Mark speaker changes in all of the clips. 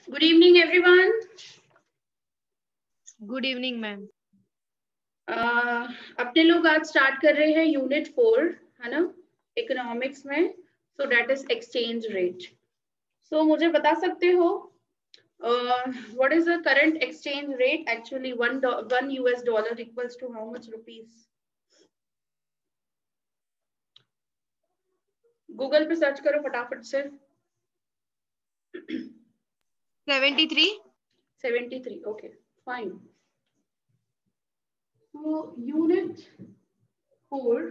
Speaker 1: Good evening everyone.
Speaker 2: Good evening ma'am.
Speaker 1: अपने लोग आज स्टार्ट कर रहे हैं यूनिट 4, है ना, इकोनॉमिक्स में। So that is exchange rate. So मुझे बता सकते हो what is the current exchange rate? Actually one US dollar equals to how much rupees? Google पे सर्च करो फटाफट से।
Speaker 2: 73।
Speaker 1: 73, okay, fine. So unit 4,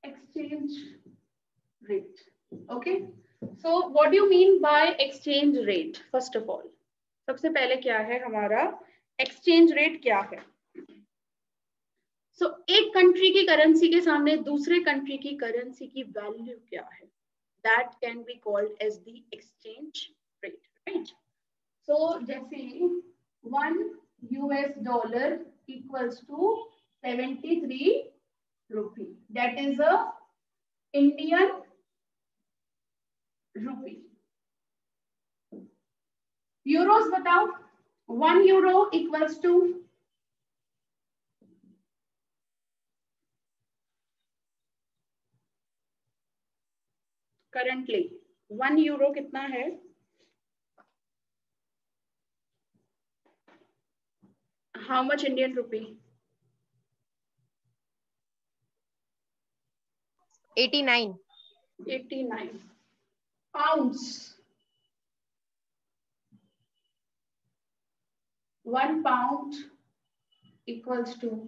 Speaker 1: exchange rate. Okay. So what do you mean by exchange rate? First of all, सबसे पहले क्या है हमारा exchange rate क्या है? So एक कंट्री की करेंसी के सामने दूसरे कंट्री की करेंसी की वैल्यू क्या है? That can be called as the exchange rate, right? So जैसे 1 US dollar equals to 73 rupee. That is a Indian rupee. Euros बताओ। 1 euro equals to currently 1 euro कितना है? How much Indian rupee?
Speaker 2: 89।
Speaker 1: 89 pounds. 1 pound equals to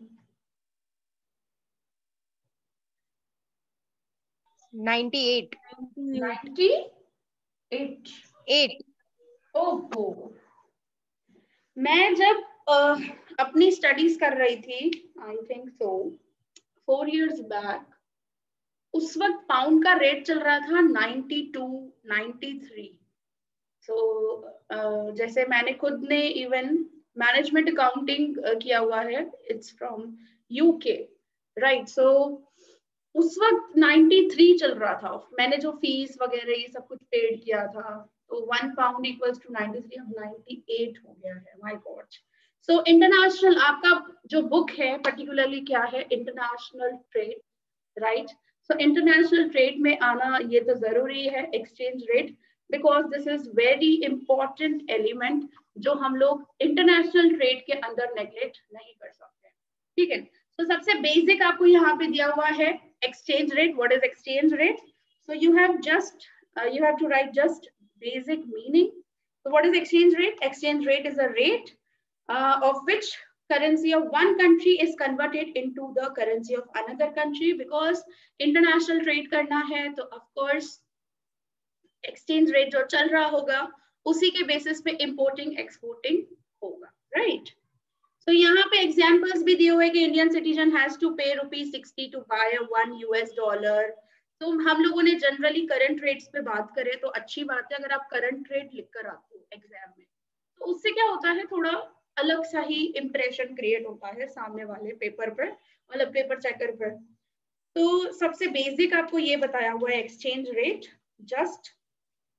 Speaker 2: 98।
Speaker 1: 98।
Speaker 2: 8।
Speaker 1: ओहो, मैं जब अपनी studies कर रही थी, I think so 4 years back, उस वक्त पाउंड का रेट चल रहा था 92, 93। सो जैसे मैंने खुद ने इवन मैनेजमेंट अकाउंटिंग किया हुआ है, इट्स फ्रॉम यूके, राइट? सो उस वक्त 93 चल रहा था। मैंने जो फीस वगैरह ये सब कुछ पेड किया था, तो 1 pound इक्वल्स टू 93, अब 98 हो गया है। My God. सो इंटरनेशनल आपका जो बुक है पर्टिकुलरली क्या है? International trade, right? So international trade में आना ये तो जरूरी है exchange rate, because this is very important element जो हम लोग इंटरनेशनल ट्रेड के अंदर नेग्लेक्ट नहीं कर सकते। ठीक है, तो सबसे बेसिक आपको यहाँ पे दिया हुआ है exchange rate. What is exchange rate? So you have to write just basic meaning. So what is exchange rate? Exchange rate is a rate of which currency of one country is converted into the currency of another country. Because international trade करना है तो of course exchange rate जो चल रहा होगा उसी के basis पे importing exporting होगा, right? तो यहाँ पे एग्जाम्पल्स भी दिए हुए कि इंडियन सिटीजन हैज टू पे ₹60 टू बाय 1 US डॉलर। तो हम लोगों ने जनरली करंट रेट्स पे बात करें तो अच्छी बात है अगर आप करंट रेट लिख कर आते हो एग्जाम में, तो उससे क्या होता है, थोड़ा अलग सा ही इंप्रेशन क्रिएट होता है सामने वाले पेपर पर, मतलब पेपर चेकर पर। तो सबसे बेसिक आपको ये बताया हुआ है एक्सचेंज रेट जस्ट।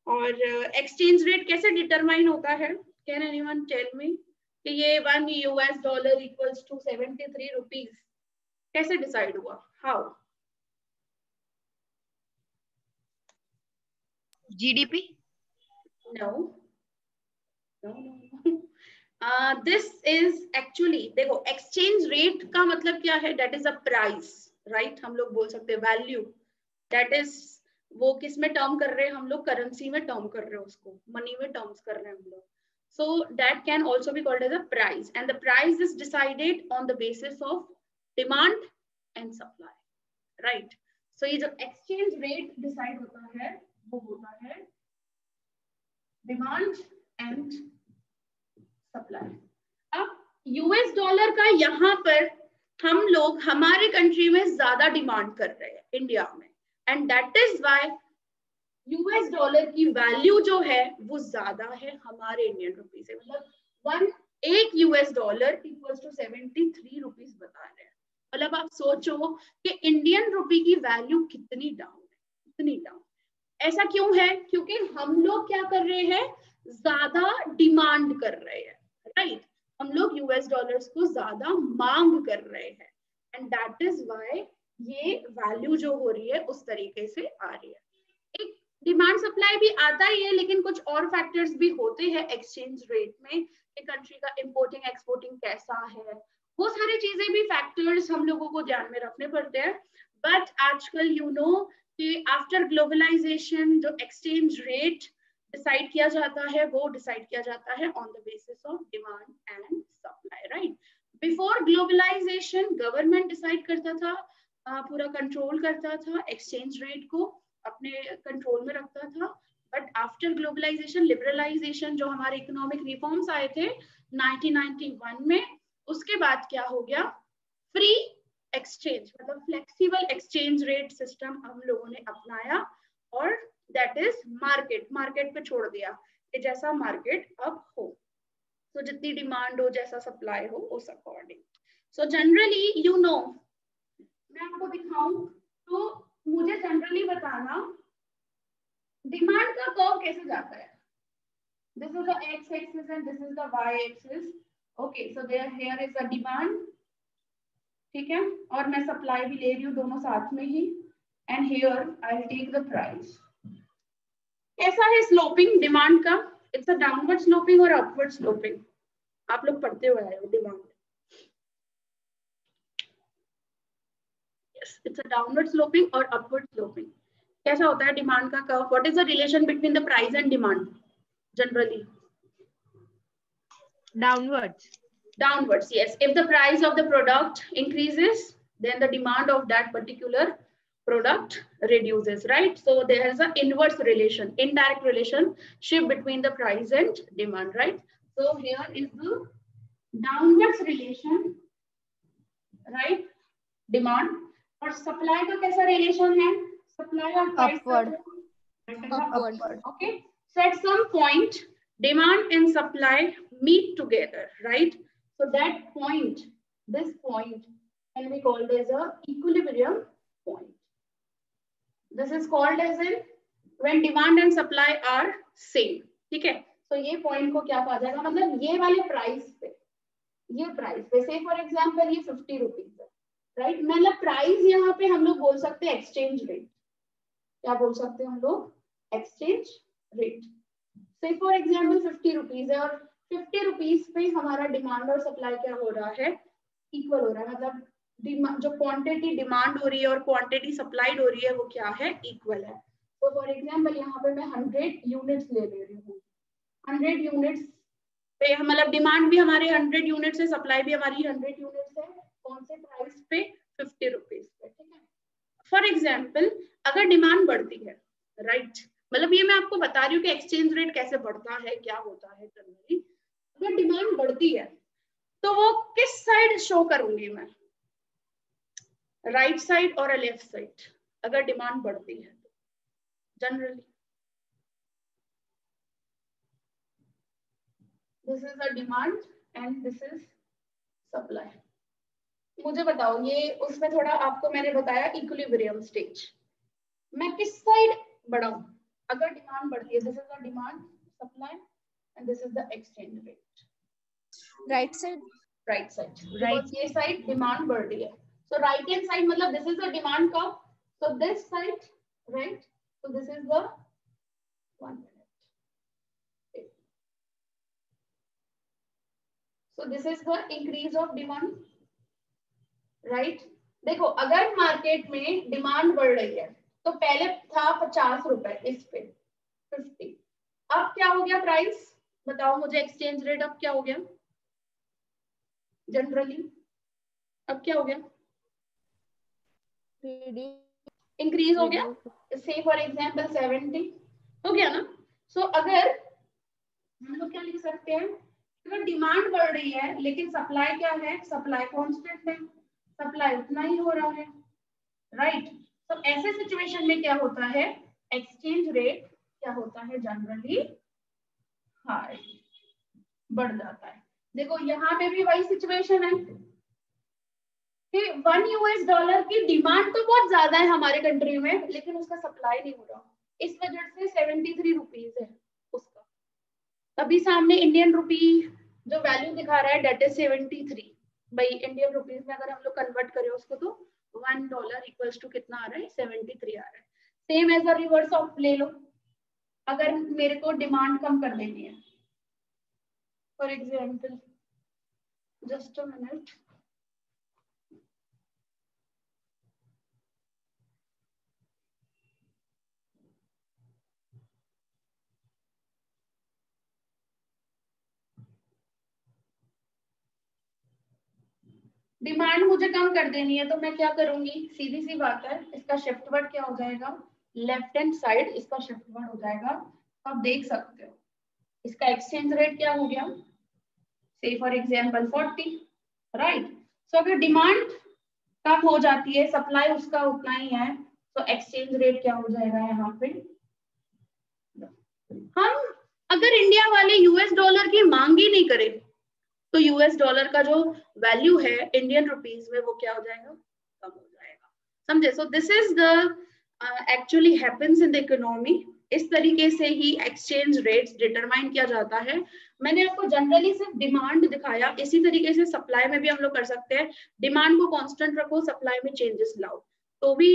Speaker 1: और एक्सचेंज रेट कैसे डिटरमाइन होता है? कैन एनीवन टेल मी कि ये 1 US dollar equals to 73 rupees कैसे डिसाइड हुआ? How?
Speaker 2: GDP.
Speaker 1: No no no, this is actually, देखो एक्सचेंज रेट का मतलब क्या है? That is a price, right? हम लोग बोल सकते हैं वैल्यू। दैट इज वो किस में टर्म कर रहे हैं हम लोग? करेंसी में टर्म कर रहे हैं, उसको मनी में टर्म्स कर रहे हैं हम लोग। So that can also be called as a price, and the price is decided on the basis of demand and supply, right? So ये जो exchange rate decide होता है वो होता है demand and supply। अब यूएस डॉलर का यहाँ पर हम लोग हमारे कंट्री में ज्यादा डिमांड कर रहे हैं इंडिया में, and that is why US dollar की वैल्यू जो है वो ज्यादा है हमारे इंडियन रुपी से। मतलब एक US dollar equals to 73 rupees बता रहे हैं। मतलब आप सोचो कि इंडियन रुपी की वैल्यू कितनी डाउन है, कितनी डाउन। ऐसा क्यों है? क्योंकि हम लोग क्या कर रहे हैं, ज्यादा डिमांड कर रहे हैं, राइट? हम लोग यूएस डॉलर्स को ज्यादा मांग कर रहे हैं, एंड दैट इज व्हाई ये वैल्यू जो हो रही है उस तरीके से आ रही है। एक डिमांड सप्लाई भी आता ही है, लेकिन कुछ और फैक्टर्स भी होते हैं एक्सचेंज रेट में कि कंट्री का इंपोर्टिंग एक्सपोर्टिंग कैसा है, वो सारी चीजें भी फैक्टर्स हम लोगों को ध्यान में रखने पड़ते हैं। बट आजकल यू नो कि आफ्टर ग्लोबलाइजेशन जो एक्सचेंज रेट डिसाइड किया जाता है वो डिसाइड किया जाता है on the basis of demand and supply, right? Before globalisation government decide करता था, पूरा कंट्रोल करता था, एक्सचेंज रेट को अपने कंट्रोल में रखता था। बट आफ्टर ग्लोबलाइजेशन, लिबरलाइजेशन, जो हमारे इकोनॉमिक रिफॉर्म्स आए थे 1991 में, उसके बाद क्या हो गया, फ्री एक्सचेंज मतलब फ्लेक्सिबल एक्सचेंज रेट सिस्टम हम लोगों ने अपनाया, और दैट इज मार्केट, मार्केट पे छोड़ दिया कि जैसा मार्केट अब हो, तो जितनी डिमांड हो, जैसा सप्लाई हो, उस according. So generally you know, मैं आपको दिखाऊं तो मुझे जनरली बताना डिमांड का कर्व कैसे जाता है। This is the x axis and this is the y axis. Okay, so there here is the demand, ठीक है, और मैं सप्लाई भी ले रही हूँ दोनों साथ में ही, and here I will take the price. कैसा है स्लोपिंग डिमांड का? इट्स अ डाउनवर्ड स्लोपिंग और अपवर्ड स्लोपिंग, आप लोग पढ़ते हुए आए हो demand. Yes, it's a downward sloping और अपवर्ड स्लोपिंग। कैसा होता है डिमांड का curve? What is the relation between the price and demand generally?
Speaker 2: Downwards.
Speaker 1: Downwards, yes. If the price of the product increases, then the demand of that particular product reduces, right? So there is an inverse relation, indirect relationship between the price and demand, right? So here is the downwards relation, right? Demand और supply का कैसा relation है? Supply और price
Speaker 2: Upward.
Speaker 1: upward. Okay. So at some point, demand and supply meet together, right? So that point, this point can be called as a equilibrium point. This is called as in when demand and supply are same. ठीक है? So ये point को क्या कहा जाएगा? मतलब ये वाले price पे, ये price पे, say for example ये 50 rupees है, right? मतलब price यहाँ पे हम लोग बोल सकते हैं exchange rate. क्या बोल सकते हैं हम लोग? Exchange rate. Say for example 50 rupees है, और 50 rupees पे हमारा डिमांड और सप्लाई क्या हो रहा है? इक्वल हो रहा है, मतलब जो क्वांटिटी डिमांड हो रही है और क्वांटिटी सप्लाइड हो रही है वो क्या है? इक्वल है। तो फॉर एग्जांपल यहाँ पे मैं 100 यूनिट्स ले रही हूँ, 100 यूनिट्स पे मतलब डिमांड भी हमारे 100 यूनिट्स है, सप्लाई भी हमारी 100 यूनिट्स है। कौन से प्राइस पे? 50 रुपीज पे, ठीक है। फॉर एग्जाम्पल अगर डिमांड बढ़ती है, राइट, मतलब ये मैं आपको बता रही हूँ कि एक्सचेंज रेट कैसे बढ़ता है, क्या होता है जनरली। अगर डिमांड बढ़ती है तो वो किस साइड शो करूंगी मैं? राइट साइड और लेफ्ट साइड? अगर डिमांड बढ़ती है तो generally this is the demand and this is supply. मुझे बताओ, ये उसमें थोड़ा आपको मैंने बताया इक्विलिब्रियम स्टेज, मैं किस साइड बढ़ाऊं अगर डिमांड बढ़ती है? This is the demand, supply and this is the exchange rate.
Speaker 2: Right side.
Speaker 1: Right side,
Speaker 2: Right.
Speaker 1: Because ये साइड डिमांड बढ़ रही है। सो राइट हैंड साइड मतलब this is the demand curve, so this side, right, so this is the 1 minute, so this is the increase of demand, right. देखो अगर market में demand बढ़ रही है तो पहले था 50 रुपए, इस पे 50, अब क्या हो गया प्राइस? बताओ मुझे, एक्सचेंज रेट अब क्या हो गया जनरली? अब क्या हो गया? इंक्रीज हो गया, से फॉर एग्जांपल 70 हो गया ना। सो अगर हम लोग क्या लिख सकते हैं, अगर डिमांड बढ़ रही है लेकिन सप्लाई क्या है? सप्लाई कांस्टेंट है, सप्लाई उतना ही हो रहा है, राइट। तो ऐसे सिचुएशन में क्या होता है? एक्सचेंज रेट क्या होता है जनरली? हाई, बढ़ जाता है। देखो यहाँ पे भी वही सिचुएशन है कि 1 US डॉलर की डिमांड तो बहुत ज्यादा है हमारे कंट्री में, लेकिन उसका सप्लाई नहीं हो रहा, इस वजह से 73 रुपीज है उसका। अभी सामने इंडियन रुपी जो वैल्यू दिखा रहा है डेट इज 73। भाई इंडियन रुपीज में अगर हम लोग कन्वर्ट करें उसको तो $1 इक्वल्स टू कितना आ रहा है, 73 आ रहा है। Same as a reverse of ले लो, अगर मेरे को डिमांड कम कर देनी है, for example just a minute, demand मुझे कम कर देनी है तो मैं क्या करूंगी, सीधी सी बात है, इसका शिफ्ट वर्ड क्या हो जाएगा, लेफ्ट हैंड साइड इसका शिफ्ट वर्ड हो जाएगा। आप देख सकते हो इसका एक्सचेंज रेट क्या हो गया, से फॉर एग्जांपल 40, राइट। सो अगर डिमांड कम हो जाती है, सप्लाई उसका उतना ही है, तो एक्सचेंज रेट क्या हो जाएगा यहाँ पे, हम अगर इंडिया वाले यूएस डॉलर की मांग ही नहीं करें तो यूएस डॉलर का जो वैल्यू है इंडियन रुपीज में वो क्या हो जाएगा, कम हो जाएगा, समझे। So this is the actually happens in the economy. इस तरीके से ही एक्सचेंज रेट्स डिटरमाइन किया जाता है। मैंने आपको जनरली सिर्फ डिमांड दिखाया, इसी तरीके से सप्लाई में भी हम लोग कर सकते हैं। डिमांड को कांस्टेंट रखो, सप्लाई में चेंजेस लाओ, तो भी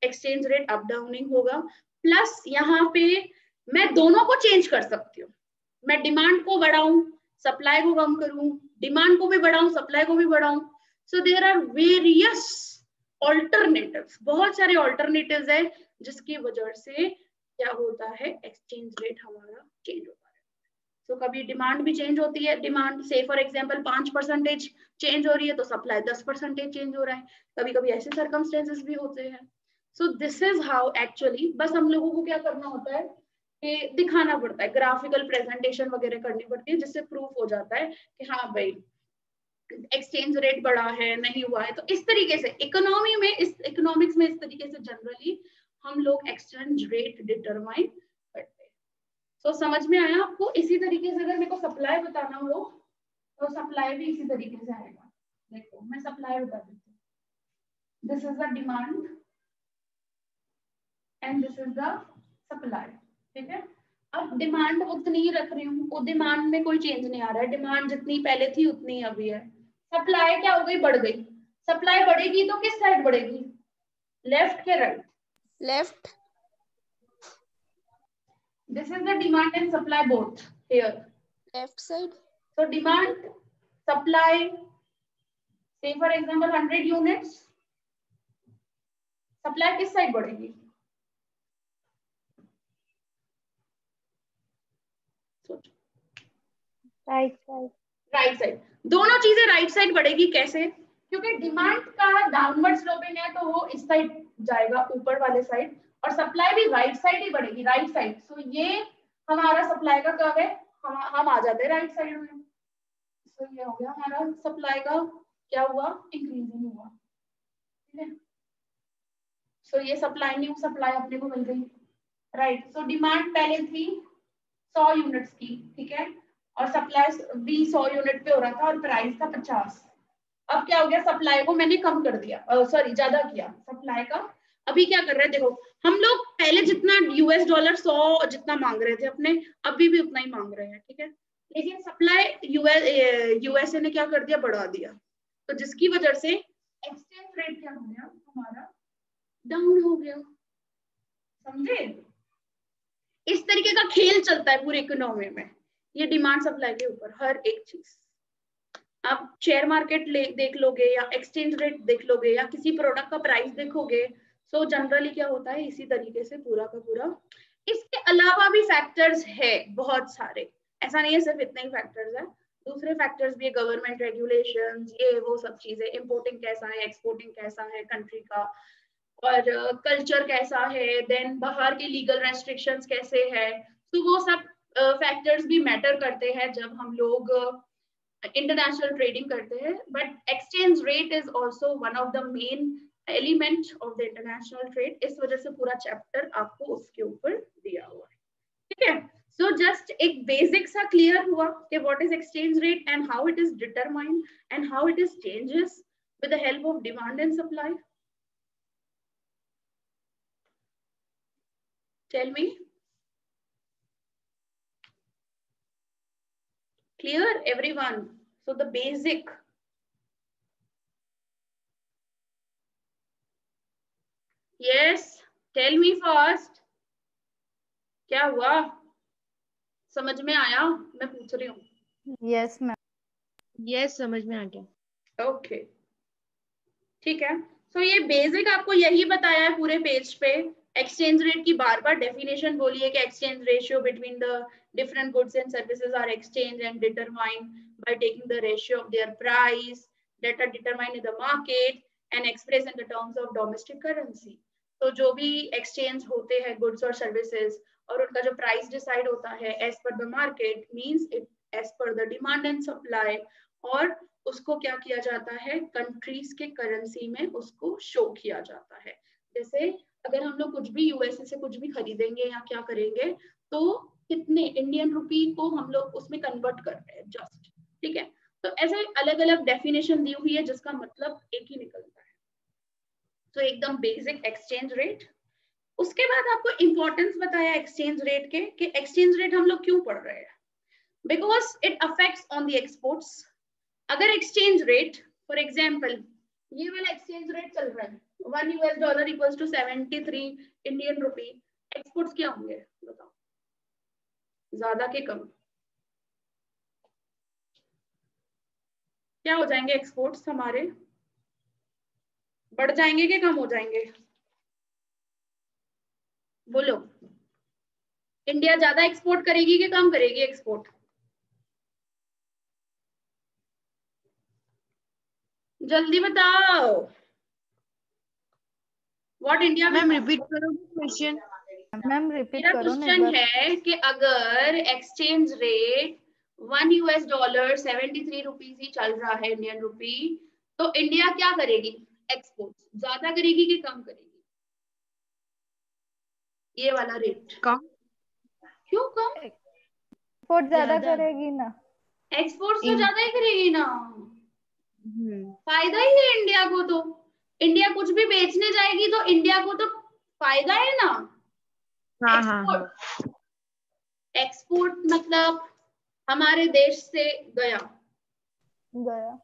Speaker 1: एक्सचेंज रेट अप डाउनिंग होगा। प्लस यहाँ पे मैं दोनों को चेंज कर सकती हूँ, मैं डिमांड को बढ़ाऊं, सप्लाई को कम करूं, डिमांड को भी बढ़ाऊं, सप्लाई को भी बढ़ाऊं। So there are various alternatives, बहुत सारे ऑल्टरनेटिव्स है जिसकी वजह से क्या होता है, एक्सचेंज रेट हमारा चेंज होता है। सो कभी डिमांड भी चेंज होती है, डिमांड से फॉर एग्जांपल 5% चेंज हो रही है तो सप्लाई 10% चेंज हो रहा है, कभी कभी ऐसे सर्कमस्टेंसेस भी होते हैं। So this is how actually, बस हम लोगों को क्या करना होता है कि दिखाना पड़ता है, ग्राफिकल प्रेजेंटेशन वगैरह करनी पड़ती है, जिससे प्रूफ हो जाता है कि हाँ भाई एक्सचेंज रेट बढ़ा है नहीं हुआ है। तो इस तरीके से इकोनॉमी में, इस इकोनॉमिक्स में इस तरीके से जनरली हम लोग एक्सचेंज रेट डिटरमाइन करते हैं। तो समझ में आया आपको। इसी तरीके से अगर मेरे को सप्लाई बताना हो तो सप्लाई भी इसी तरीके से आएगा। देखो मैं सप्लाई बता देती हूँ, this is the demand and this is the supply, ठीक है। अब डिमांड उतनी ही रख रही हूँ, वो डिमांड में कोई चेंज नहीं आ रहा है, डिमांड जितनी पहले थी उतनी ही अभी है। सप्लाई क्या हो गई, बढ़ गई। सप्लाई बढ़ेगी तो किस साइड बढ़ेगी, लेफ्ट के right,
Speaker 2: left.
Speaker 1: This is the demand and supply both here,
Speaker 2: left side.
Speaker 1: so demand supply, say for example 100 units, supply किस साइड बढ़ेगी,
Speaker 2: राइट साइड।
Speaker 1: Right side. दोनों चीजें राइट साइड बढ़ेगी, कैसे, क्योंकि डिमांड का डाउनवर्ड स्लोपिंग है तो वो इस साइड जाएगा, ऊपर वाले साइड, और सप्लाई भी राइट साइड ही बढ़ेगी, राइट साइड। सो ये हमारा सप्लाई का कर्व है, हम आ जाते हैं राइट साइड में। सो ये हो गया हमारा सप्लाई का क्या हुआ, इंक्रीजिंग हुआ, ठीक है। सो ये सप्लाई, न्यू सप्लाई अपने को मिल गई, राइट। सो डिमांड पहले थी 100 यूनिट्स की, ठीक है, और सप्लाई भी 100 यूनिट पे हो रहा था और प्राइस था 50। अब क्या हो गया, सप्लाई को मैंने कम कर दिया, सॉरी ज्यादा किया सप्लाई का। अभी क्या कर रहे हैं, देखो हम लोग पहले जितना यूएस डॉलर 100 जितना मांग रहे थे अपने, अभी भी उतना ही मांग रहे हैं, ठीक है। लेकिन सप्लाई यूएसए ने क्या कर दिया, बढ़ा दिया, तो जिसकी वजह से एक्सचेंज रेट क्या हो गया हमारा, डाउन हो गया, समझे। इस तरीके का खेल चलता है पूरी इकोनॉमी में, ये डिमांड सप्लाई के ऊपर हर एक चीज। आप शेयर मार्केट देख लोगे या एक्सचेंज रेट देख लोगे या किसी प्रोडक्ट का प्राइस देखोगे, सो जनरली क्या होता है, इसी तरीके से पूरा का पूरा। इसके अलावा भी फैक्टर्स है बहुत सारे, ऐसा नहीं है सिर्फ इतने ही फैक्टर्स है, दूसरे फैक्टर्स भी है, गवर्नमेंट रेगुलेशंस, ये वो सब चीजें, इंपोर्टिंग कैसा है, एक्सपोर्टिंग कैसा है कंट्री का, और कल्चर कैसा है, देन बाहर के लीगल रेस्ट्रिक्शंस कैसे है। तो वो सब फैक्टर्स भी मैटर करते हैं जब हम लोग इंटरनेशनल ट्रेडिंग करते हैं। But exchange rate is also one of the main element of the international trade, इस वजह से पूरा चैप्टर आपको उसके ऊपर दिया हुआ है, ठीक है। सो जस्ट एक बेसिक सा क्लियर हुआ कि what is exchange rate and how it is determined and how it is changes with the help of demand and supply. Tell me, clear everyone? So the basic, yes, tell me first, क्या हुआ? समझ में आया? मैं पूछ रही हूँ।
Speaker 3: Yes ma'am.
Speaker 2: Yes, समझ में आ गया।
Speaker 1: ओके, ठीक है। सो ये बेसिक आपको यही बताया है पूरे पेज पे। एक्सचेंज रेट की बार बार डेफिनेशन बोली है कि exchange ratio between the different goods and services are exchange and determined by taking the ratio of their price that are determined in the market and express in the terms of domestic currency. तो जो भी exchange होते हैं goods और services, और उनका जो price decide होता है as per the market, means it as per the demand and supply, और उसको क्या किया जाता है, कंट्रीज के करेंसी में उसको शो किया जाता है। जैसे अगर हम लोग कुछ भी यूएसए से कुछ भी खरीदेंगे या क्या करेंगे, तो कितने इंडियन रुपी को हम लोग उसमें कन्वर्ट कर रहे हैं जस्ट, ठीक है। तो ऐसे अलग अलग डेफिनेशन दी हुई है जिसका मतलब एक ही निकलता है। तो एकदम बेसिक एक्सचेंज रेट। उसके बाद आपको इंपॉर्टेंस बताया एक्सचेंज रेट के, कि एक्सचेंज रेट हम लोग क्यों पढ़ रहे हैं, because it affects on the exports. अगर एक्सचेंज रेट, फॉर एग्जाम्पल ये वाला एक्सचेंज रेट चल रहा है, $1 equals to 73 Indian rupee, exports क्या होंगे बताओ, ज्यादा के कम? क्या हो जाएंगे एक्सपोर्ट्स हमारे, बढ़ जाएंगे कि कम हो जाएंगे? बोलो, इंडिया ज्यादा एक्सपोर्ट करेगी कि कम करेगी एक्सपोर्ट? जल्दी बताओ। व्हाट इंडिया
Speaker 2: मैम रिपीट करोगे क्वेश्चन?
Speaker 3: मैम रिपीट
Speaker 1: मेरा
Speaker 3: करो ना एक
Speaker 1: क्वेश्चन
Speaker 3: बार।
Speaker 1: है कि अगर एक्सचेंज रेट $1 73 रुपीज ही चल रहा है इंडियन रुपी, तो इंडिया क्या करेगी, एक्सपोर्ट ज्यादा करेगी कि कम करेगी? ये वाला रेट
Speaker 2: कम।
Speaker 1: क्यों कम?
Speaker 3: एक्सपोर्ट ज्यादा
Speaker 2: ज्यादा।
Speaker 3: करेगी ना।
Speaker 1: एक्सपोर्ट तो ज्यादा ही करेगी ना,
Speaker 2: हम्म।
Speaker 1: फायदा ही है इंडिया को। तो इंडिया कुछ भी बेचने जाएगी तो इंडिया को तो फायदा है ना।
Speaker 2: हाँ हाँ हाँ।
Speaker 1: एक्सपोर्ट, एक्सपोर्ट मतलब हमारे देश से गया,
Speaker 3: गया।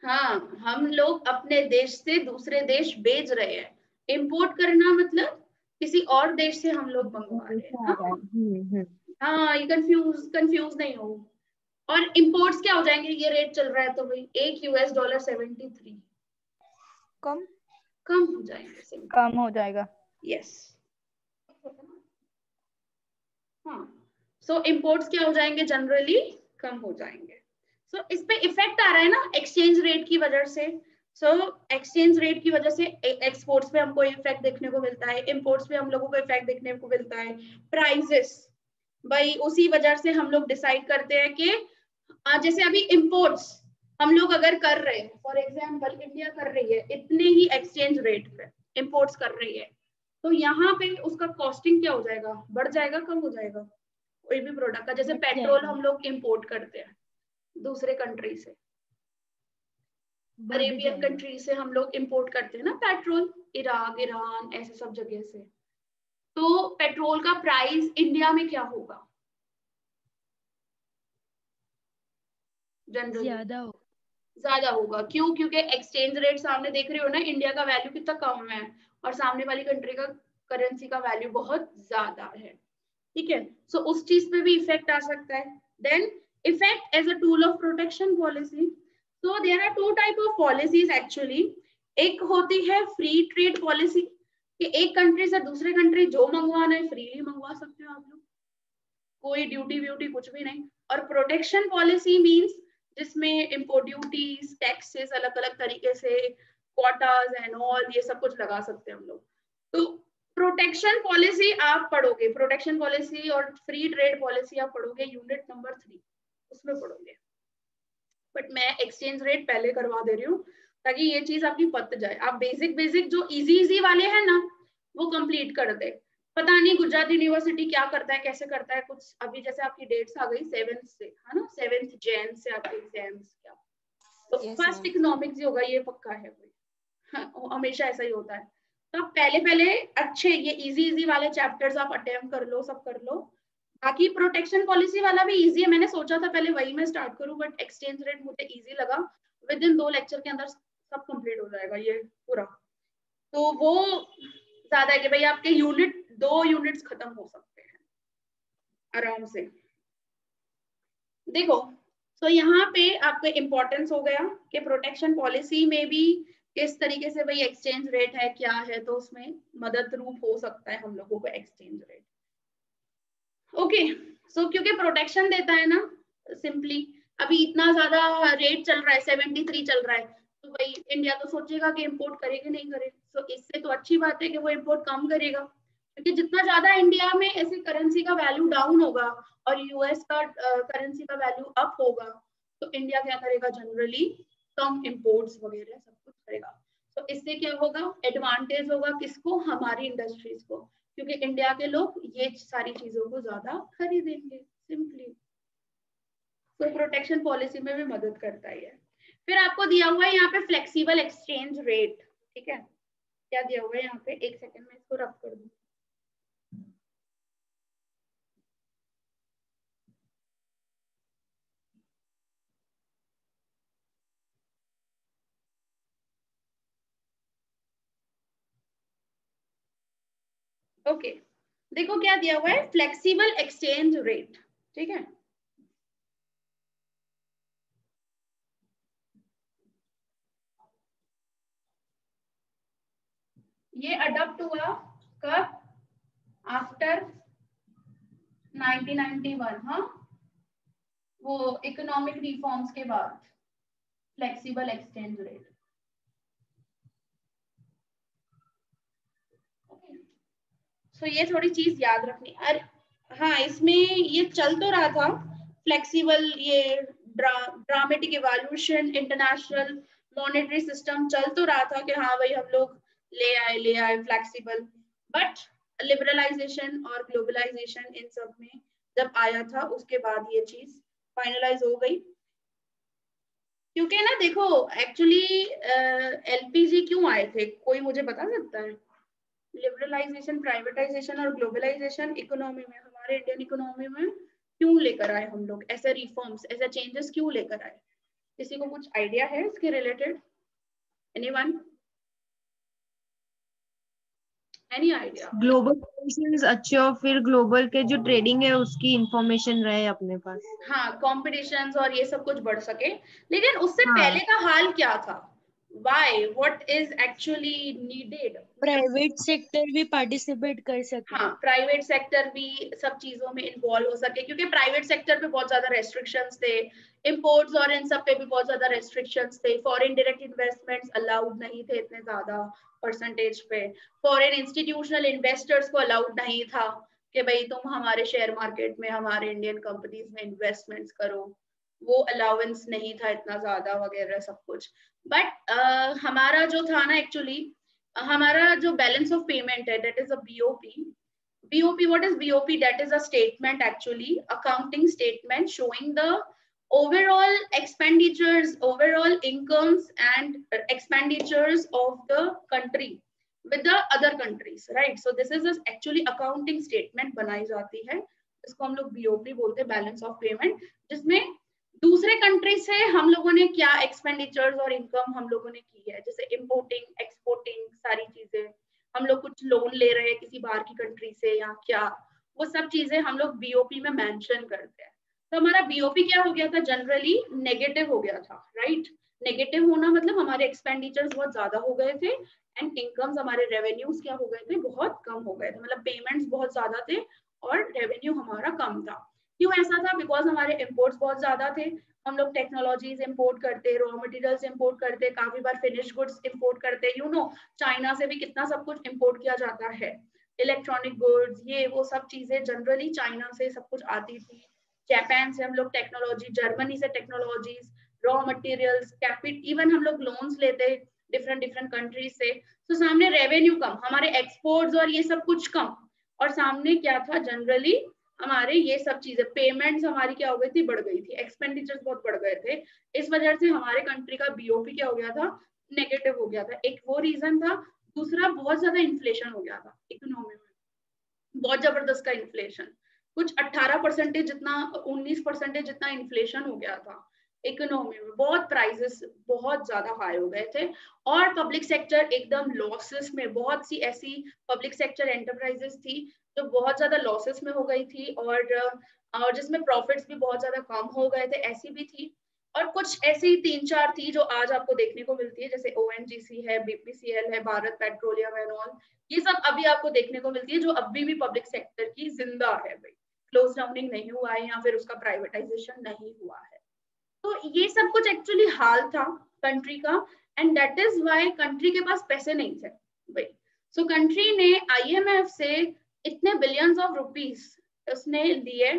Speaker 1: हाँ, हम लोग अपने देश से दूसरे देश भेज रहे हैं। इंपोर्ट करना मतलब किसी और देश से हम लोग मंगवा रहे हैं। हाँ, हाँ, ये कंफ्यूज नहीं हो। और इंपोर्ट्स क्या हो जाएंगे, ये रेट चल रहा है तो भाई $1 73
Speaker 3: कम।
Speaker 1: कम हो जाएंगे, सिंपल।
Speaker 3: कम हो जाएगा।
Speaker 1: यस, हाँ। सो इंपोर्ट्स क्या हो जाएंगे, जनरली कम हो जाएंगे। सो इस पे इफेक्ट आ रहा है ना एक्सचेंज रेट की वजह से। सो एक्सचेंज रेट की वजह से एक्सपोर्ट्स पे हमको इफेक्ट देखने को मिलता है, इंपोर्ट्स पे हम लोगों को इफेक्ट देखने को मिलता है। प्राइसेस, भाई उसी वजह से हम लोग डिसाइड करते हैं कि जैसे अभी इंपोर्ट्स हम लोग अगर कर रहे हैं, फॉर एग्जांपल इंडिया कर रही है इतने ही एक्सचेंज रेट पे इंपोर्ट्स कर रही है, तो यहाँ पे उसका कॉस्टिंग क्या हो जाएगा, बढ़ जाएगा कम हो जाएगा? कोई भी प्रोडक्ट का, जैसे पेट्रोल हम लोग इंपोर्ट करते हैं दूसरे कंट्री से, अरेबियन कंट्री से हम लोग इंपोर्ट करते हैं ना पेट्रोल, इराक, ईरान, ऐसे सब जगह से। तो पेट्रोल का प्राइस इंडिया में क्या होगा, जनरली ज्यादा होगा। क्यों? क्योंकि एक्सचेंज रेट सामने देख रहे हो ना, इंडिया का वैल्यू कितना कम है और सामने वाली कंट्री का करेंसी का वैल्यू बहुत ज्यादा है, ठीक है। सो उस चीज पे भी इफेक्ट आ सकता है। Then effect as a tool of protection policy. So there are two type of policies actually. एक होती है फ्री ट्रेड पॉलिसी, कि एक कंट्री से दूसरे कंट्री जो मंगवाना है फ्रीली मंगवा सकते हो आप लोग, कोई ड्यूटी व्यूटी कुछ भी नहीं। और प्रोटेक्शन पॉलिसी मींस जिसमें इम्पोर्ट ड्यूटीज, टैक्सेस अलग अलग तरीके से, क्वाटाज एंड ऑल, ये सब कुछ लगा सकते हैं हम लोग। तो प्रोटेक्शन पॉलिसी आप पढ़ोगे, प्रोटेक्शन पॉलिसी और फ्री ट्रेड पॉलिसी आप पढ़ोगे यूनिट नंबर 3, उसमें पढ़ोगे। बट मैं एक्सचेंज रेट पहले करवा दे रही हूँ ताकि ये चीज आपकी पत जाए, आप बेसिक बेसिक जो इजी वाले हैं ना वो कंप्लीट कर दे। पता नहीं गुजरात यूनिवर्सिटी क्या करता है, कैसे करता है कुछ, अभी जैसे आपकी डेट्स आ गई 7th से, है ना, 7th जैन से आपके एग्जाम्स क्या, तो फर्स्ट इकोनॉमिक्स ही होगा, ये पक्का है भाई, हाँ, हमेशा ऐसा ही होता है। तो आप पहले पहले अच्छे ये इजी वाले चैप्टर्स आप अटेम्प्ट कर लो, सब कर लो। बाकी प्रोटेक्शन पॉलिसी वाला भी इजी है, मैंने सोचा था पहले वही मैं स्टार्ट करूं, बट एक्सचेंज रेट मुझे इजी लगा, विद इन 2 लेक्चर के अंदर सब कंप्लीट हो जाएगा ये पूरा। तो वो ज्यादा है कि भाई आपके यूनिट 2 यूनिट्स खत्म हो सकते हैं आराम से। देखो तो यहाँ पे आपका इंपॉर्टेंस हो गया कि प्रोटेक्शन पॉलिसी में भी किस तरीके से भाई एक्सचेंज रेट है क्या है, तो उसमें मदद रूप हो सकता है हम लोगों को एक्सचेंज रेट। ओके सो क्योंकि प्रोटेक्शन देता है ना, सिंपली अभी इतना ज्यादा रेट चल रहा है 73 चल रहा है, तो भाई इंडिया तो सोचेगा कि इंपोर्ट करेगा नहीं करेगा, तो इससे तो अच्छी बात है कि वो इंपोर्ट कम करेगा, क्योंकि जितना ज्यादा इंडिया में ऐसी करेंसी का वैल्यू डाउन होगा और यूएस का करेंसी का वैल्यू अप होगा, तो इंडिया क्या करेगा, जनरली कम इंपोर्ट्स वगैरह सब कुछ करेगा। तो इससे क्या होगा, एडवांटेज होगा किसको, हमारी इंडस्ट्रीज को, क्योंकि इंडिया के लोग ये सारी चीजों को ज्यादा खरीदेंगे सिंपली। तो प्रोटेक्शन पॉलिसी में भी मदद करता है। फिर आपको दिया हुआ है यहाँ पे फ्लेक्सिबल एक्सचेंज रेट, ठीक है, क्या दिया हुआ है यहाँ पे, एक सेकंड में इसको रब कर दूं। ओके देखो क्या दिया हुआ है, फ्लेक्सिबल एक्सचेंज रेट, ठीक है। ये अडॉप्ट हुआ कब, आफ्टर 1991, हाँ वो इकोनॉमिक रिफॉर्म्स के बाद फ्लेक्सिबल एक्सचेंज रेट। तो ये थोड़ी चीज याद रखनी। अरे हाँ इसमें ये चल तो रहा था फ्लेक्सिबल, ये dramatic evolution, international monetary system चल तो रहा था कि हाँ भाई हम लोग ले आए फ्लेक्सिबल, बट लिबरलाइजेशन और ग्लोबलाइजेशन इन सब में जब आया था उसके बाद ये चीज फाइनलाइज हो गई। क्योंकि ना देखो एक्चुअली एलपीजी क्यों आए थे, कोई मुझे बता सकता है? लिबरलाइजेशन, प्राइवेटाइजेशन और ग्लोबलाइजेशन इकोनॉमी में, हमारे इंडियन इकोनॉमी में क्यों लेकर आए हम लोग, ऐसे रिफॉर्म्स, ऐसे चेंजेस क्यों लेकर आए? किसी को कुछ आइडिया है इसके related? Anyone? Any idea?
Speaker 2: Global conditions अच्छे और फिर ग्लोबल के जो ट्रेडिंग है उसकी इंफॉर्मेशन रहे अपने पास।
Speaker 1: हाँ कॉम्पिटिशंस और ये सब कुछ बढ़ सके, लेकिन उससे
Speaker 2: हाँ।
Speaker 1: पहले का हाल क्या था? Why? What is actually needed?
Speaker 4: Private sector भी पार्टिसिपेट कर सके।
Speaker 1: हाँ प्राइवेट सेक्टर भी सब चीजों में इन्वॉल्व हो सके, क्योंकि प्राइवेट सेक्टर पे बहुत ज्यादा रेस्ट्रिक्शंस थे, इंपोर्ट्स और इन सब पे भी बहुत ज्यादा रेस्ट्रिक्शंस थे, फॉरेन डायरेक्ट इन्वेस्टमेंट्स अलाउड नहीं थे इतने ज्यादा परसेंटेज पे, फॉरेन इंस्टीट्यूशनल इन्वेस्टर्स को अलाउड नहीं था कि भाई तुम हमारे शेयर मार्केट में, हमारे इंडियन कंपनीज में इन्वेस्टमेंट्स करो, वो अलाउंस नहीं था इतना ज्यादा वगैरह सब कुछ। बट हमारा जो था ना एक्चुअली, हमारा जो बैलेंस ऑफ पेमेंट है, that is a BOP. BOP, what is BOP? That is a statement actually, accounting statement showing the overall expenditures, overall incomes and expenditures of the country with the other countries, right? So this is actually accounting statement बनाई जाती है, इसको हम लोग BOP बोलते हैं, balance of payment, जिसमें दूसरे कंट्री से हम लोगों ने क्या एक्सपेंडिचर्स और इनकम हम लोगों ने की है, जैसे इंपोर्टिंग, एक्सपोर्टिंग, सारी चीजें, हम लोग कुछ लोन ले रहे हैं किसी बाहर की कंट्री से या क्या, वो सब चीजें हम लोग बीओपी में मेंशन करते हैं। तो हमारा बीओपी क्या हो गया था, जनरली नेगेटिव हो गया था, राइट? नेगेटिव होना मतलब हमारे एक्सपेंडिचर्स बहुत ज्यादा हो गए थे एंड इनकम्स, हमारे रेवेन्यूज क्या हो गए थे, बहुत कम हो गए थे, मतलब पेमेंट्स बहुत ज्यादा थे और रेवेन्यू हमारा कम था। क्यों ऐसा था? बिकॉज हमारे इम्पोर्ट्स बहुत ज्यादा थे, हम लोग टेक्नोलॉजीज इंपोर्ट करते, रॉ मटेरियल्स इंपोर्ट करते, काफी बार फिनिश गुड्स इंपोर्ट करते, यू नो चाइना से भी कितना सब कुछ इंपोर्ट किया जाता है, इलेक्ट्रॉनिक गुड्स, ये वो सब चीजें जनरली चाइना से सब कुछ आती थी, जापान से हम लोग टेक्नोलॉजी, जर्मनी से टेक्नोलॉजीज, रॉ मटेरियल्स, कैपिट, इवन हम लोग लोन्स लेते डिफरेंट डिफरेंट कंट्रीज से। तो सामने रेवेन्यू कम, हमारे एक्सपोर्ट्स और ये सब कुछ कम, और सामने क्या था, जनरली हमारे ये सब चीजें, पेमेंट्स हमारी क्या हो गई थी, बढ़ गई थी, एक्सपेंडिचर्स बहुत बढ़ गए थे, इस वजह से हमारे कंट्री का बीओपी क्या हो गया था, नेगेटिव हो गया था। एक वो रीजन था। दूसरा बहुत ज्यादा इन्फ्लेशन हो गया था इकोनॉमी में, बहुत जबरदस्त का इन्फ्लेशन, कुछ 18% जितना 19% जितना इन्फ्लेशन हो गया था इकोनॉमी में, बहुत प्राइसेस बहुत ज्यादा हाई हो गए थे और पब्लिक सेक्टर एकदम लॉसेस में, बहुत सी ऐसी पब्लिक सेक्टर एंटरप्राइजेस थी जो बहुत ज्यादा लॉसेस में हो गई थी और जिसमें प्रॉफिट्स भी बहुत ज्यादा कम हो गए थे, ऐसी भी थी। और कुछ ऐसी 3-4 थी जो आज आपको देखने को मिलती है, जैसे ONGC है, BPCL है, भारत पेट्रोलियम एंड ऑल, ये सब अभी आपको देखने को मिलती है जो अभी भी पब्लिक सेक्टर की जिंदा है भाई, क्लोज डाउनिंग नहीं हुआ है या फिर उसका प्राइवेटाइजेशन नहीं हुआ है। तो ये सब कुछ एक्चुअली हाल था कंट्री का and that is why country के पास पैसे नहीं थे भाई। सो कंट्री ने IMF से इतने बिलियंस ऑफ रुपीस उसने लिए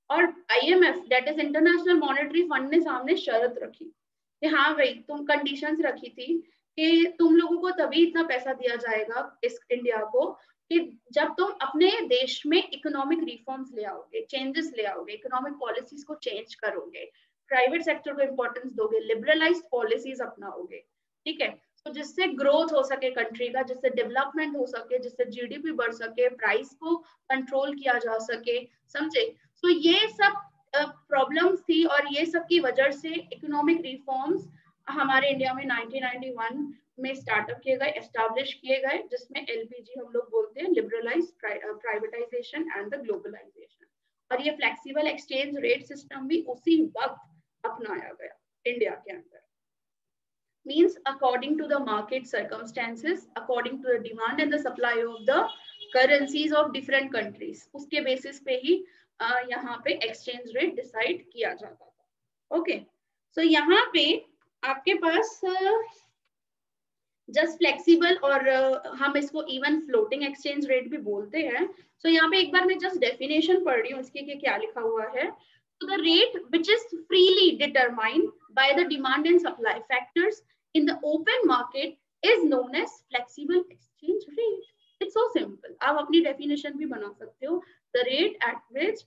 Speaker 1: और IMF that is international monetary fund ने सामने शर्त रखी कि हाँ भाई, तुम कंडीशंस रखी थी कि तुम लोगों को तभी इतना पैसा दिया जाएगा इस इंडिया को कि जब तुम अपने देश में इकोनॉमिक रिफॉर्म्स ले आओगे, चेंजेस ले आओगे, इकोनॉमिक पॉलिसीज को चेंज करोगे, प्राइवेट सेक्टर को इंपॉर्टेंस दोगे, लिबरलाइज्ड पॉलिसीज अपनाओगे, ठीक है, तो जिससे ग्रोथ हो सके कंट्री का, जिससे डेवलपमेंट हो सके, जिससे GDP बढ़ सके, प्राइस को कंट्रोल किया जा सके, समझे। तो ये सब प्रॉब्लम्स थी और ये सब की वजह से इकोनॉमिक रिफॉर्म्स हमारे इंडिया में 1991 में स्टार्टअप किए गए, एस्टैब्लिश किए गए, जिसमें LPG हम लोग बोलते हैं, liberalised privatisation and the globalisation. और ये फ्लेक्सिबल एक्सचेंज रेट सिस्टम भी उसी वक्त अपनाया गया इंडिया के अंदर। Means according to the market circumstances, according to the demand and the supply of the currencies of different countries, उसके बेसिस पे ही यहाँ पे एक्सचेंज रेट डिसाइड किया जाता था। ओके, सो यहाँ पे आपके पास जस्ट फ्लेक्सिबल और हम इसको इवन फ्लोटिंग एक्सचेंज रेट भी बोलते हैं। सो यहाँ पे एक बार मैं जस्ट डेफिनेशन पढ़ रही हूँ इसकी कि क्या लिखा हुआ है। So the rate which is freely determined by the demand and supply factors in the open market is known as flexible exchange rate. It's so simple. आप अपनी definition भी बना सकते हो। The rate at which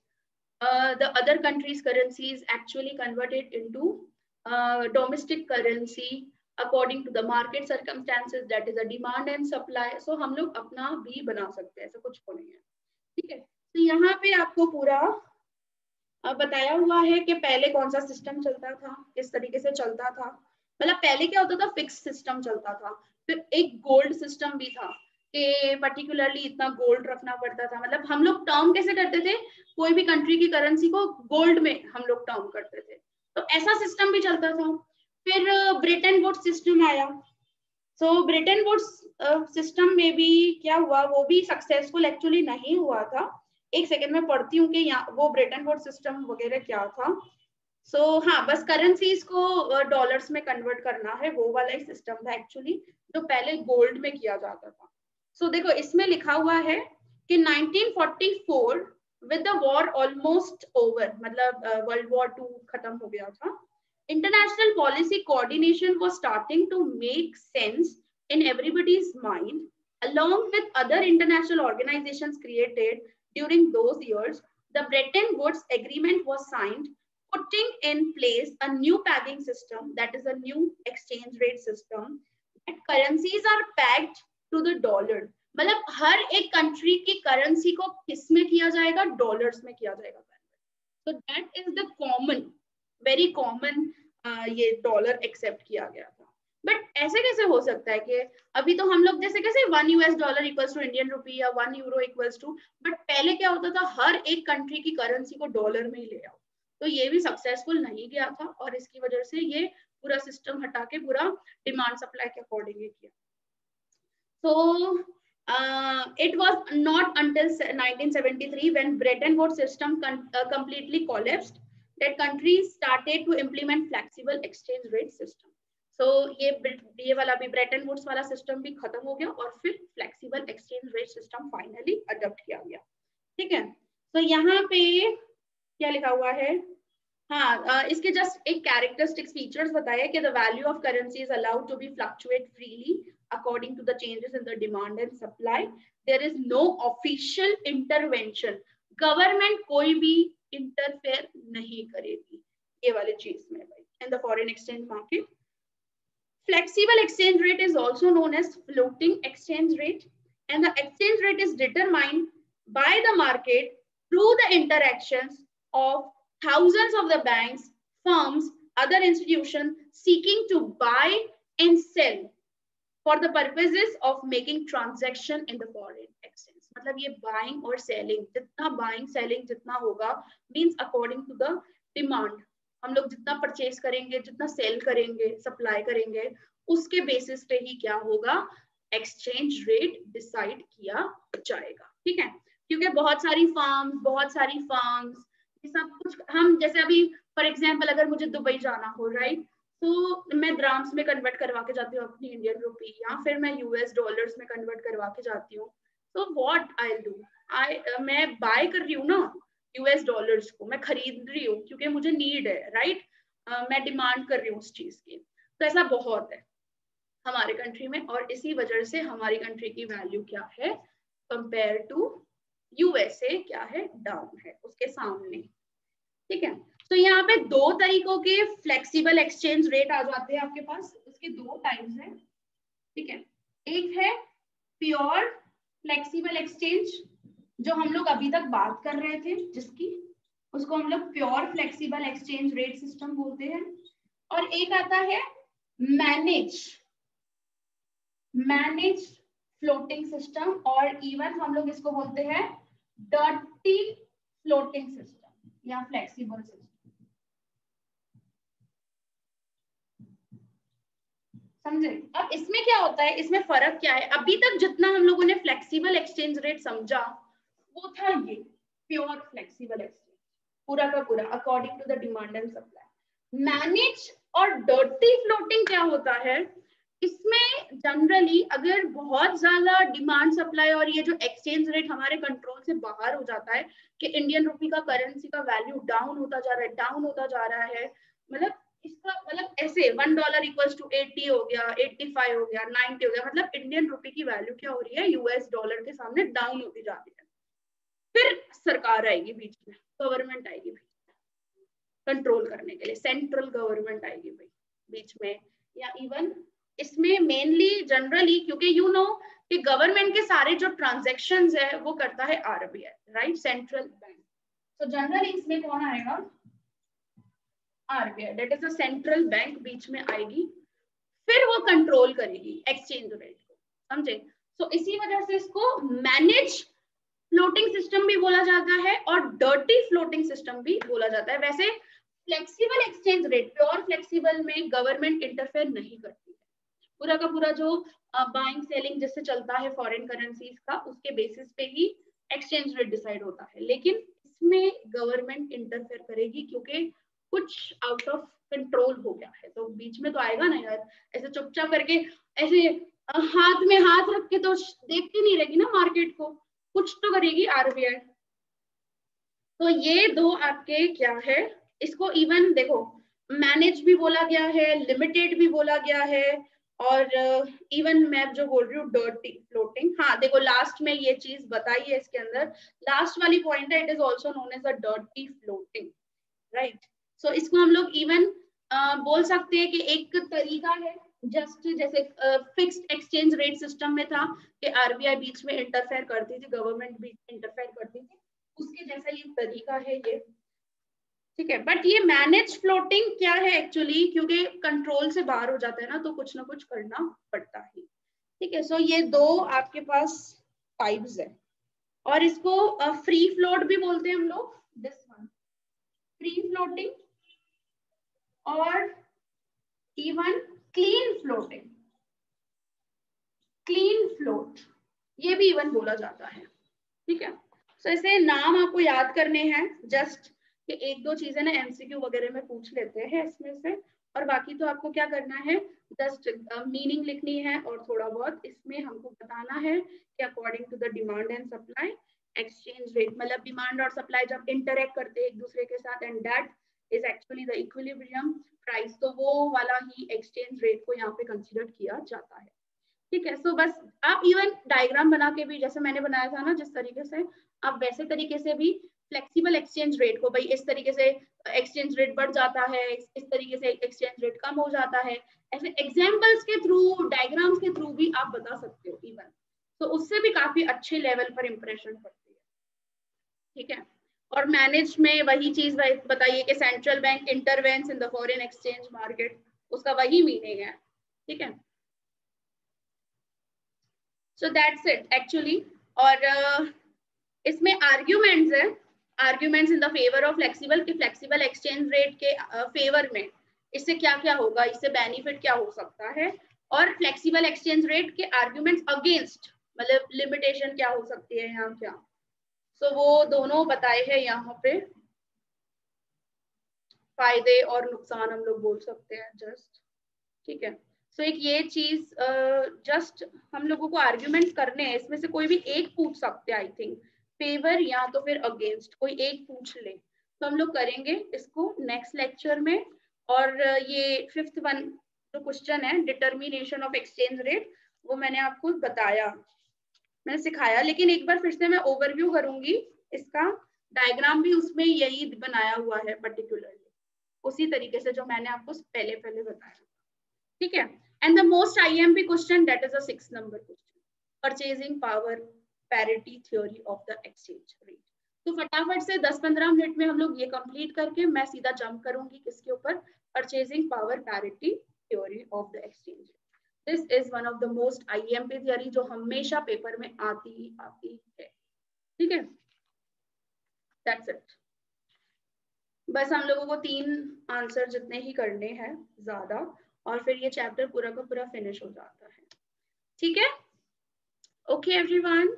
Speaker 1: the other countries' currencies actually converted into domestic currency according to the market circumstances, that is a demand and supply. So हम लोग अपना भी बना सकते हैं, ऐसा कुछ हो नहीं है, ठीक है। तो यहाँ पे आपको पूरा बताया हुआ है कि पहले कौन सा सिस्टम चलता था, किस तरीके से चलता था। मतलब पहले क्या होता था, फिक्स सिस्टम चलता था, फिर एक गोल्ड सिस्टम भी था कि पर्टिकुलरली इतना गोल्ड रखना पड़ता था। मतलब हम लोग टर्म कैसे करते थे, कोई भी कंट्री की करेंसी को गोल्ड में हम लोग टर्म करते थे, तो ऐसा सिस्टम भी चलता था। फिर ब्रिटेन वुड्स सिस्टम आया। सो ब्रिटेन वुड्स सिस्टम में भी क्या हुआ, वो भी सक्सेसफुल एक्चुअली नहीं हुआ था। एक सेकेंड में पढ़ती हूँ कि यहाँ वो ब्रिटेन वुड्स सिस्टम वगैरह क्या था। सो हाँ, बस करेंसीज को डॉलर्स में कन्वर्ट करना है, वो वाला ही सिस्टम था एक्चुअली, जो पहले गोल्ड में किया जाता था। सो देखो इसमें लिखा हुआ है कि 1944 with the war almost over, मतलब वर्ल्ड वॉर 2 खत्म हो गया था, international policy coordination was starting to make sense in everybody's mind. Along with other international organizations created during those years, the Bretton Woods Agreement was signed, putting in place a new pegging system, that is a new exchange rate system, that currencies are pegged to the dollar. मतलब हर एक country की currency को किस में किया जाएगा, dollars में किया जाएगा। So that is the common, very common ये डॉलर एक्सेप्ट किया गया था। बट ऐसे कैसे हो सकता है कि अभी तो हम लोग जैसे कैसे $1 इक्वल्स टू इंडियन रुपी या €1 इक्वल्स टू, बट पहले क्या होता था, हर एक कंट्री की करेंसी को डॉलर में ही ले आओ। तो ये भी सक्सेसफुल नहीं गया था और इसकी वजह से ये पूरा सिस्टम हटा के पूरा डिमांड सप्लाई के अकॉर्डिंग किया। So it was not until 1973 when Bretton Woods system completely collapsed that countries started to implement flexible exchange rate system. So ये वाला भी ब्रेटन वुड्स वाला सिस्टम भी खत्म हो गया और फिर flexible exchange rate system finally adopt किया गया, ठीक है। तो यहाँ पे क्या लिखा हुआ है, हाँ इसके जस्ट एक कैरेक्टरिस्टिक्स फीचर्स बताया कि the value of currency is allowed to be fluctuate freely according to the changes in the demand and supply. There is no official intervention. Government कोई भी इंटरफेयर नहीं करेगी ये वाले चीज में भाई इन the foreign exchange market. Flexible exchange rate is also known as floating exchange rate, and the exchange rate is determined by the market through the interactions of thousands of the banks, firms, other institutions seeking to buy and sell for the purposes of making transaction in the foreign exchange. मतलब ये buying और selling, जितना buying selling जितना होगा means according to the demand. हम लोग जितना purchase करेंगे, जितना सेल करेंगे, सप्लाई करेंगे, उसके बेसिस पे ही क्या होगा, एक्सचेंज रेट डिसाइड किया जाएगा. ठीक है, क्योंकि बहुत सारी फर्म्स ये सब कुछ हम जैसे अभी फॉर एग्जांपल अगर मुझे दुबई जाना हो, राइट, तो मैं द्राम्स में कन्वर्ट करवा के जाती हूँ अपनी इंडियन रुपी, या फिर मैं यूएस डॉलर्स में कन्वर्ट करवा के जाती हूँ. तो व्हाट आई डू, मैं बाय कर रही हूँ ना यूएस डॉलर्स को, मैं खरीद रही हूँ क्योंकि मुझे नीड है, राइट, मैं डिमांड कर रही हूँ उस चीज की. तो ऐसा बहुत है हमारे कंट्री में, और इसी वजह से हमारी कंट्री की वैल्यू क्या है कंपेयर टू यूएसए, क्या है, डाउन है उसके सामने. ठीक है, तो यहाँ पे दो तरीकों के फ्लेक्सिबल एक्सचेंज रेट आ जाते हैं आपके पास. उसके दो टाइप्स हैं. ठीक है, एक है प्योर फ्लेक्सिबल एक्सचेंज जो हम लोग अभी तक बात कर रहे थे, जिसकी उसको हम लोग pure flexible exchange rate system बोलते हैं. और एक आता है मैनेज फ्लोटिंग सिस्टम, और इवन हम लोग इसको बोलते हैं डर्टी फ्लोटिंग सिस्टम या फ्लेक्सिबल सिस्टम. समझे? अब इसमें क्या होता है, इसमें फर्क क्या है, अभी तक जितना हम लोगों ने फ्लेक्सिबल एक्सचेंज रेट समझा वो था ये प्योर फ्लेक्सिबल एक्सचेंज, पूरा का पूरा according to the demand and supply. Manage और डर्टी फ्लोटिंग क्या होता है, इसमें जनरली अगर बहुत ज्यादा डिमांड सप्लाई और ये जो एक्सचेंज रेट हमारे कंट्रोल से बाहर हो जाता है कि इंडियन रुपी का करेंसी का वैल्यू डाउन होता जा रहा है, मतलब इसका मतलब ऐसे $1 इक्वल्स टू 80 हो गया, 85 हो गया, 90 हो गया, मतलब इंडियन रुपी की वैल्यू क्या हो रही है, यूएस डॉलर के सामने डाउन होती जा रही है. फिर सरकार आएगी बीच में, गवर्नमेंट आएगी बीच में कंट्रोल करने के लिए, सेंट्रल गवर्नमेंट आएगी भाई बीच में, या इवन इसमें मेनली जनरली क्योंकि यू नो कि गवर्नमेंट के सारे जो ट्रांजैक्शंस है वो करता है आरबीआई, राइट, सेंट्रल बैंक. तो जनरली इसमें कौन आएगा, RBI, that is a central bank बीच में आएगी, फिर वो कंट्रोल करेगी एक्सचेंज रेट को. समझे? तो इसी वजह से इसको मैनेज फ्लोटिंग सिस्टम भी बोला जाता है और डर्टी फ्लोटिंग सिस्टम भी बोला जाता है. वैसे flexible exchange rate, pure flexible में गवर्नमेंट इंटरफेयर नहीं करती है, पूरा का पूरा जो बाइंग सेलिंग जिससे चलता है फॉरेन करेंसीज का, उसके बेसिस पे ही एक्सचेंज रेट डिसाइड होता है. लेकिन इसमें गवर्नमेंट इंटरफेयर करेगी क्योंकि कुछ आउट ऑफ कंट्रोल हो गया है, तो बीच में तो आएगा ना यार, ऐसे चुपचाप करके ऐसे हाथ में हाथ रख के तो देखती नहीं रहेगी ना मार्केट को, कुछ तो करेगी आरबीआई. तो ये दो आपके क्या है, इसको इवन देखो मैनेज भी बोला गया है, लिमिटेड भी बोला गया है, और इवन मैं जो बोल रही हूँ डर्टी फ्लोटिंग. हाँ देखो लास्ट में ये चीज बताई है इसके अंदर, लास्ट वाली पॉइंट है, it is also known as a dirty floating, right. So इसको हम लोग इवन बोल सकते हैं कि एक तरीका है, जस्ट जैसे फिक्स्ड एक्सचेंज रेट सिस्टम में था कि आरबीआई बीच में इंटरफेयर करती थी, गवर्नमेंट बीच में इंटरफेयर करती थी, उसके जैसा ये तरीका है ये. ठीक है, बट ये मैनेज फ्लोटिंग क्या है एक्चुअली, क्योंकि कंट्रोल से बाहर हो जाता है ना, तो कुछ ना कुछ करना पड़ता है. ठीक है, सो ये दो आपके पास टाइप्स है, और इसको फ्री फ्लोट भी बोलते हैं हम लोग, दिस वन फ्री फ्लोटिंग, और even clean floating, clean float ये भी इवन बोला जाता है. ठीक है, सो ऐसे नाम आपको याद करने हैं, जस्ट कि एक दो चीजें ना एमसीक्यू वगैरह में पूछ लेते हैं इसमें से, और बाकी तो आपको क्या करना है, जस्ट मीनिंग लिखनी है, और थोड़ा बहुत इसमें हमको बताना है कि according to the demand and supply exchange rate, मतलब डिमांड और सप्लाई जब इंटरेक्ट करते हैं एक दूसरे के साथ, and that is actually the equilibrium price, तो वो वाला ही एक्सचेंज रेट को यहाँ पे कंसिडर किया जाता है. ठीक है, सो बस आप इवन डायग्राम बना के भी, जैसे मैंने बनाया था ना जिस तरीके से, आप वैसे तरीके से भी फ्लेक्सिबल एक्सचेंज रेट को, भाई इस तरीके से एक्सचेंज रेट बढ़ जाता है, इस तरीके से एक्सचेंज रेट कम हो जाता है, ऐसे एग्जाम्पल्स के थ्रू, डायग्राम्स के थ्रू भी आप बता सकते हो इवन, तो उससे भी काफी अच्छे लेवल पर इंप्रेशन पड़ती है, ठीक है। और मैनेज में वही चीज बताइए कि central bank intervenes in the foreign exchange market, उसका वही मीनिंग है, ठीक है। So that's it actually. और इसमें आर्ग्यूमेंट्स है, arguments in the favour of flexible, कि फ्लेक्सिबल एक्सचेंज रेट के फेवर में इससे क्या क्या होगा, इससे बेनिफिट क्या हो सकता है, और फ्लेक्सिबल एक्सचेंज रेट के आर्ग्यूमेंट्स अगेंस्ट, मतलब लिमिटेशन क्या हो सकती है यहाँ क्या, सो वो दोनों बताए हैं यहाँ पे, फायदे और नुकसान हम लोग बोल सकते हैं जस्ट, ठीक है। सो एक ये चीज जस्ट हम लोगों को आर्ग्यूमेंट्स करने हैं, इसमें से कोई भी एक पूछ सकते हैं, आई थिंक फेवर या तो फिर अगेंस्ट, कोई एक पूछ ले, तो हम लोग करेंगे इसको नेक्स्ट लेक्चर में। और ये 5th वन जो क्वेश्चन है डिटर्मिनेशन ऑफ एक्सचेंज रेट, वो मैंने आपको बताया, मैंने सिखाया, लेकिन एक बार फिर से मैं ओवरव्यू करूंगी, इसका डायग्राम भी उसमें यही बनाया हुआ है पर्टिकुलरली, उसी तरीके से जो मैंने आपको पहले बताया, ठीक है। And the most IMP question, that is a 6 number question, purchasing power parity theory of the exchange rate. तो फटाफट से 10-15 मिनट में हम लोग ये कंप्लीट करके मैं सीधा जंप करूंगी किसके ऊपर, purchasing power parity theory of the exchange rate. This is one of the most IMP theory जो हमेशा पेपर में आती है, ठीक है। दैट्स इट, बस हम लोगों को 3 आंसर जितने ही करने हैं ज्यादा, और फिर ये चैप्टर पूरा का पूरा फिनिश हो जाता है, ठीक है। Okay everyone.